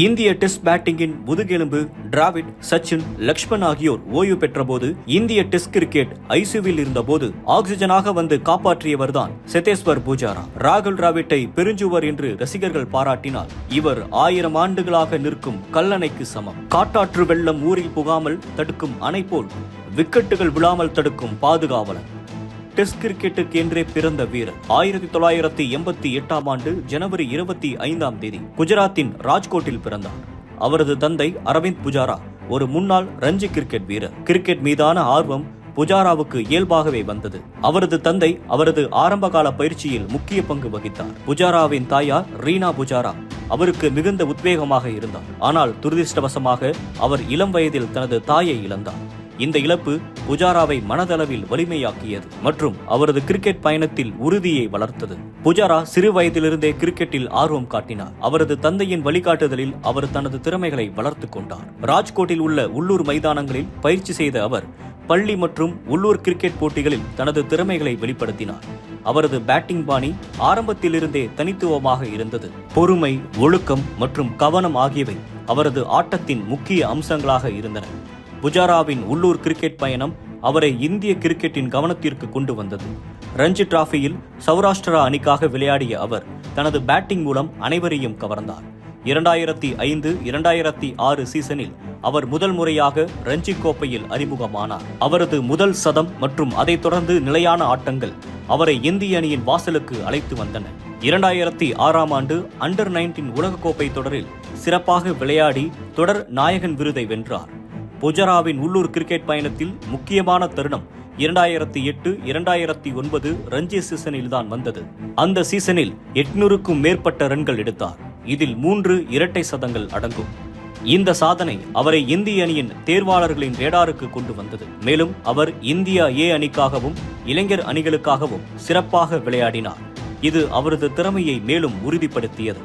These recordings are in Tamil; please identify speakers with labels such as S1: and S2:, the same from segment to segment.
S1: இந்திய டெஸ்ட் பேட்டிங்கின் முதுகெலும்பு டிராவிட், சச்சின், லக்ஷ்மண் ஆகியோர் ஓய்வு பெற்றபோது இந்திய டெஸ்ட் கிரிக்கெட் ஐசியூவில் இருந்தபோது ஆக்சிஜனாக வந்து காப்பாற்றியவர்தான் சேதேஸ்வர் புஜாரா. ராகுல் டிராவிட்டை பெருஞ்சுவர் என்று ரசிகர்கள் பாராட்டினால் இவர் 1000 ஆண்டுகளாக நிற்கும் கல்லணைக்கு சமம். காட்டாற்று வெள்ளம் ஊரில் புகாமல் தடுக்கும் அணை போல் விக்கெட்டுகள் விழாமல் தடுக்கும் பாதுகாவலர். டெஸ்ட் கிரிக்கெட்டுக்கு என்றே பிறந்த வீரர். 1988ஆம் ஆண்டு ஜனவரி 25ஆம் தேதி குஜராத்தின் ராஜ்கோட்டில் பிறந்தார். அவரது தந்தை அரவிந்த் புஜாரா ஒரு முன்னாள் ரஞ்சி கிரிக்கெட் வீரர். கிரிக்கெட் மீதான ஆர்வம் புஜாராவுக்கு இயல்பாகவே வந்தது. அவரது தந்தை அவரது ஆரம்பகால பயிற்சியில் முக்கிய பங்கு வகித்தார். புஜாராவின் தாயார் ரீனா புஜாரா அவருக்கு மிகுந்த உத்வேகமாக இருந்தார். ஆனால் துரதிருஷ்டவசமாக அவர் இளம் வயதில் தனது தாயை இழந்தார். இந்த இழப்பு புஜாராவை மனதளவில் வலிமையாக்கியது மற்றும் அவரது கிரிக்கெட் பயணத்தில் உறுதியை வளர்த்தது. புஜாரா சிறு வயதிலிருந்தே கிரிக்கெட்டில் ஆர்வம் காட்டினார். அவரது தந்தையின் வழிகாட்டுதலில் அவர் தனது திறமைகளை வளர்த்துக் கொண்டார். ராஜ்கோட்டில் உள்ள உள்ளூர் மைதானங்களில் பயிற்சி செய்த அவர் பள்ளி மற்றும் உள்ளூர் கிரிக்கெட் போட்டிகளில் தனது திறமைகளை வெளிப்படுத்தினார். அவரது பேட்டிங் பாணி ஆரம்பத்திலிருந்தே தனித்துவமாக இருந்தது. பொறுமை, ஒழுக்கம் மற்றும் கவனம் ஆகியவை அவரது ஆட்டத்தின் முக்கிய அம்சங்களாக இருந்தன. புஜாராவின் உள்ளூர் கிரிக்கெட் பயணம் அவரை இந்திய கிரிக்கெட்டின் கவனத்திற்கு கொண்டு வந்தது. ரஞ்சி டிராபியில் சௌராஷ்டிரா அணிக்காக விளையாடிய அவர் தனது பேட்டிங் மூலம் அனைவரையும் கவர்ந்தார். 2005-2006 சீசனில் அவர் முதல் முறையாக ரஞ்சி கோப்பையில் அறிமுகமானார். அவரது முதல் சதம் மற்றும் அதைத் தொடர்ந்து நிலையான ஆட்டங்கள் அவரை இந்திய அணியின் வாசலுக்கு அழைத்து வந்தன. 2006ஆம் ஆண்டு அண்டர் 19 உலகக்கோப்பை தொடரில் சிறப்பாக விளையாடி தொடர் நாயகன் விருதை வென்றார். புஜாராவின் உள்ளூர் கிரிக்கெட் பயணத்தில் முக்கியமான தருணம் 2008-2009 ரஞ்சி சீசனில் தான் வந்தது. அந்த சீசனில் 800க்கும் மேற்பட்ட ரன்கள் எடுத்தார். இதில் 3 இரட்டை சதங்கள் அடங்கும். இந்த சாதனை அவரை இந்திய அணியின் தேர்வாளர்களின் ரேடாருக்கு கொண்டு வந்தது. மேலும் அவர் இந்தியா ஏ அணிக்காகவும் இளைஞர் அணிகளுக்காகவும் சிறப்பாக விளையாடினார். இது அவரது திறமையை மேலும் உறுதிப்படுத்தியது.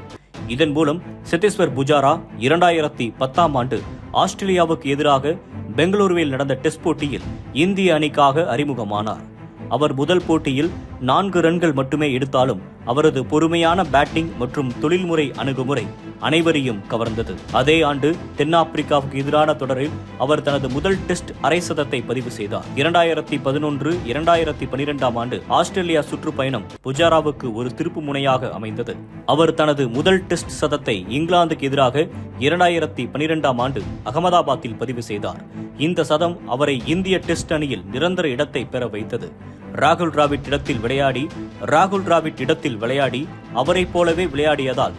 S1: இதன் மூலம் சேதேஸ்வர் புஜாரா 2010ஆம் ஆண்டு ஆஸ்திரேலியாவுக்கு எதிராக பெங்களூருவில் நடந்த டெஸ்ட் போட்டியில் இந்திய அணிக்காக அறிமுகமானார். அவர் முதல் போட்டியில் 4 ரன்கள் மட்டுமே எடுத்தாலும் அவரது பொறுமையான பேட்டிங் மற்றும் தொழில்முறை அணுகுமுறை அனைவரையும் கவர்ந்தது. அதே ஆண்டு தென்னாப்பிரிக்காவுக்கு எதிரான தொடரில் அவர் தனது முதல் டெஸ்ட் அரை சதத்தை பதிவு செய்தார். 2011-2012ஆம் ஆண்டு ஆஸ்திரேலியா சுற்றுப்பயணம் புஜாராவுக்கு ஒரு திருப்பு முனையாக அமைந்தது. அவர் தனது முதல் டெஸ்ட் சதத்தை இங்கிலாந்துக்கு எதிராக 2012ஆம் ஆண்டு அகமதாபாத்தில் பதிவு செய்தார். இந்த சதம் அவரை இந்திய டெஸ்ட் அணியில் நிரந்தர இடத்தை பெற வைத்தது. ராகுல் டிராவிட் இடத்தில் விளையாடி அவரைப் போலவே விளையாடியதால்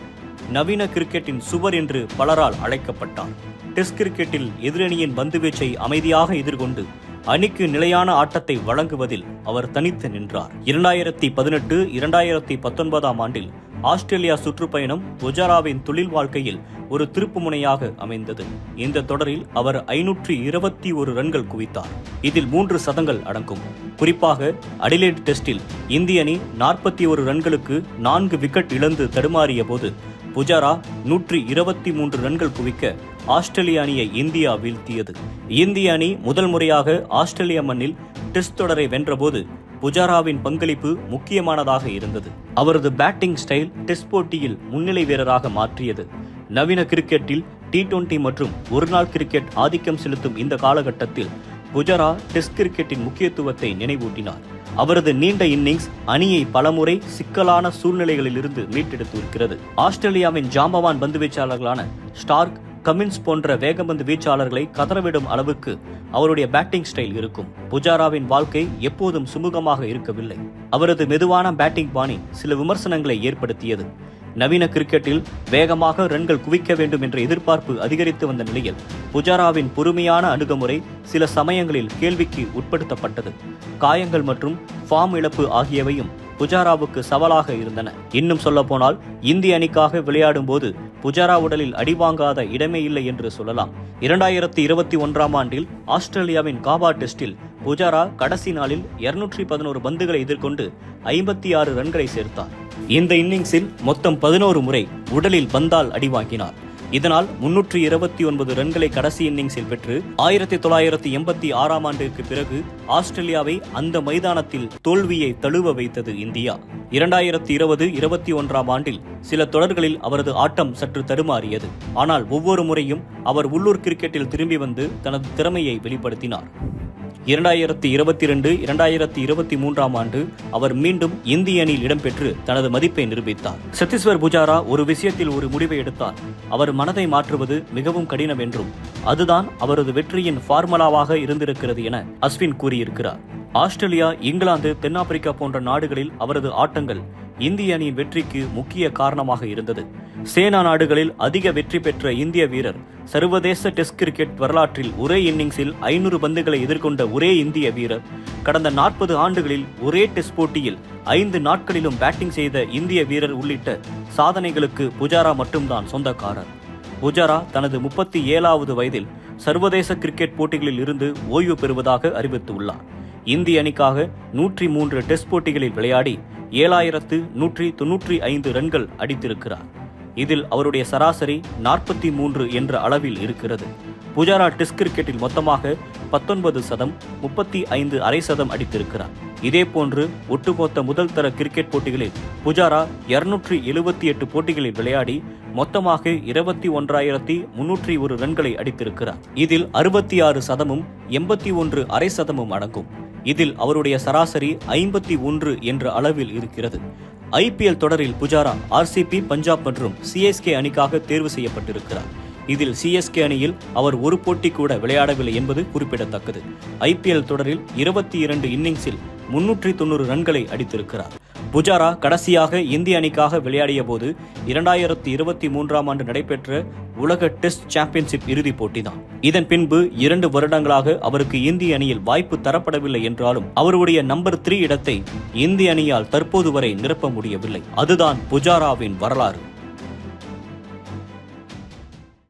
S1: நவீன கிரிக்கெட்டின் சுவர் என்று பலரால் அழைக்கப்பட்டார். டெஸ்ட் கிரிக்கெட்டில் எதிரணியின் பந்துவீச்சை அமைதியாக எதிர்கொண்டு அணிக்கு நிலையான ஆட்டத்தை வழங்குவதில் அவர் தனித்து நின்றார். 2018-2019ஆம் ஆண்டில் ஆஸ்திரேலியா சுற்றுப்பயணம் புஜாராவின் தொழில் வாழ்க்கையில் ஒரு திருப்புமுனையாக அமைந்தது. இந்த தொடரில் அவர் 521 ரன்கள் குவித்தார். இதில் 3 சதங்கள் அடங்கும். குறிப்பாக அடிலேட் டெஸ்டில் இந்திய அணி 41 ரன்களுக்கு 4 விக்கெட் இழந்து தடுமாறிய போது புஜாரா 123 ரன்கள் குவிக்க ஆஸ்திரேலிய அணியை இந்தியா வீழ்த்தியது. இந்திய அணி முதல் முறையாக ஆஸ்திரேலிய மண்ணில் டெஸ்ட் தொடரை வென்றபோது புஜாராவின் பங்களிப்பு முக்கியமானதாக இருந்தது. அவரது பேட்டிங் ஸ்டைல் டெஸ்ட் போட்டியில் முன்னிலை வீரராக மாற்றியது. நவீன கிரிக்கெட்டில் T20 மற்றும் ஒருநாள் கிரிக்கெட் ஆதிக்கம் செலுத்தும் இந்த காலகட்டத்தில் புஜாரா டெஸ்ட் கிரிக்கெட்டின் முக்கியத்துவத்தை நினைவூட்டினார். அவரது நீண்ட இன்னிங்ஸ் அணியை பலமுறை சிக்கலான சூழ்நிலைகளிலிருந்து மீட்டெடுத்திருக்கிறது. ஆஸ்திரேலியாவின் ஜாம்பவான் பந்துவீச்சாளர்களான ஸ்டார்க், கமின்ஸ் போன்ற வேகப்பந்து வீச்சாளர்களை கதறவிடும் அளவுக்கு அவருடைய பேட்டிங் ஸ்டைல் இருக்கும். புஜாராவின் வாழ்க்கை எப்போதும் சுமூகமாக இருக்கவில்லை. அவரது மெதுவான பேட்டிங் பாணி சில விமர்சனங்களை ஏற்படுத்தியது. நவீன கிரிக்கெட்டில் வேகமாக ரன்கள் குவிக்க வேண்டும் என்ற எதிர்பார்ப்பு அதிகரித்து வந்த நிலையில் புஜாராவின் பொறுமையான அணுகுமுறை சில சமயங்களில் கேள்விக்கு உட்படுத்தப்பட்டது. காயங்கள் மற்றும் ஃபார்ம் இழப்பு ஆகியவையும் புஜாராவுக்கு சவாலாக இருந்தன. இன்னும் சொல்லப்போனால் இந்திய அணிக்காக விளையாடும் போது புஜாரா உடலில் அடிவாங்காத இடமே இல்லை என்று சொல்லலாம். 2021ஆம் ஆண்டில் ஆஸ்திரேலியாவின் காபா டெஸ்டில் புஜாரா கடைசி நாளில் 211 பந்துகளை எதிர்கொண்டு 56 ரன்களை சேர்த்தார். இந்த இன்னிங்ஸில் மொத்தம் 11 முறை உடலில் பந்தால் அடிவாங்கினார். இதனால் 329 ரன்களை கடைசி இன்னிங்ஸில் பெற்று 1986ஆம் ஆண்டிற்கு பிறகு ஆஸ்திரேலியாவை அந்த மைதானத்தில் தோல்வியை தழுவ வைத்தது இந்தியா. 2020-21ஆம் ஆண்டில் சில தொடர்களில் அவரது ஆட்டம் சற்று தடுமாறியது. ஆனால் ஒவ்வொரு முறையும் அவர் உள்ளூர் கிரிக்கெட்டில் திரும்பி வந்து தனது திறமையை வெளிப்படுத்தினார். 2022-2023ஆம் ஆண்டு அவர் மீண்டும் இந்திய அணியில் இடம்பெற்று தனது மதிப்பை நிரூபித்தார். சத்தீஸ்வர் புஜாரா ஒரு விஷயத்தில் ஒரு முடிவை எடுத்தார். அவர் மனதை மாற்றுவது மிகவும் கடினம் என்றும் அதுதான் அவரது வெற்றியின் ஃபார்முலாவாக இருந்திருக்கிறது என அஸ்வின் கூறியிருக்கிறார். ஆஸ்திரேலியா, இங்கிலாந்து, தென்னாப்பிரிக்கா போன்ற நாடுகளில் அவரது ஆட்டங்கள் இந்திய அணியின் வெற்றிக்கு முக்கிய காரணமாக இருந்தது. சேனா நாடுகளில் அதிக வெற்றி பெற்ற இந்திய வீரர், சர்வதேச டெஸ்ட் கிரிக்கெட் வரலாற்றில் ஒரே இன்னிங்ஸில் 500 பந்துகளை எதிர்கொண்ட ஒரே இந்திய வீரர், கடந்த 40 ஆண்டுகளில் ஒரே டெஸ்ட் போட்டியில் 5 நாட்களிலும் பேட்டிங் செய்த இந்திய வீரர் உள்ளிட்ட சாதனைகளுக்கு புஜாரா மட்டும்தான் சொந்தக்காரர். புஜாரா தனது 37வது வயதில் சர்வதேச கிரிக்கெட் போட்டிகளில் இருந்து ஓய்வு பெறுவதாக அறிவித்துள்ளார். இந்திய அணிக்காக 103 டெஸ்ட் போட்டிகளில் விளையாடி 7195 ரன்கள் அடித்திருக்கிறார். இதில் அவருடைய சராசரி 43 என்ற அளவில் இருக்கிறது. புஜாரா டெஸ்ட் கிரிக்கெட்டில் மொத்தமாக 19 சதம், 35 அரை சதம் அடித்திருக்கிறார். இதேபோன்று ஒட்டுமொத்த முதல் தர கிரிக்கெட் போட்டிகளில் புஜாரா 278 போட்டிகளில் விளையாடி மொத்தமாக 21,301 ரன்களை அடித்திருக்கிறார். இதில் 66 சதமும் 81 அரை சதமும் அடங்கும். இதில் அவருடைய சராசரி 51 என்ற அளவில் இருக்கிறது. IPL தொடரில் புஜாரா RCB, பஞ்சாப் மற்றும் CSK அணிக்காக தேர்வு செய்யப்பட்டிருக்கிறார். இதில் CSK அணியில் அவர் ஒரு போட்டி கூட விளையாடவில்லை என்பது குறிப்பிடத்தக்கது. IPL தொடரில் 22 இன்னிங்ஸில் 390 ரன்களை அடித்திருக்கிறார். புஜாரா கடைசியாக இந்திய அணிக்காக விளையாடிய போது 2023ஆம் ஆண்டு நடைபெற்ற உலக டெஸ்ட் சாம்பியன்ஷிப் இறுதிப் போட்டிதான். இதன் பின்பு 2 வருடங்களாக அவருக்கு இந்திய அணியில் வாய்ப்பு தரப்படவில்லை என்றாலும் அவருடைய நம்பர் 3 இடத்தை இந்திய அணியால் தற்போது வரை நிரப்ப முடியவில்லை. அதுதான் புஜாராவின் வரலாறு.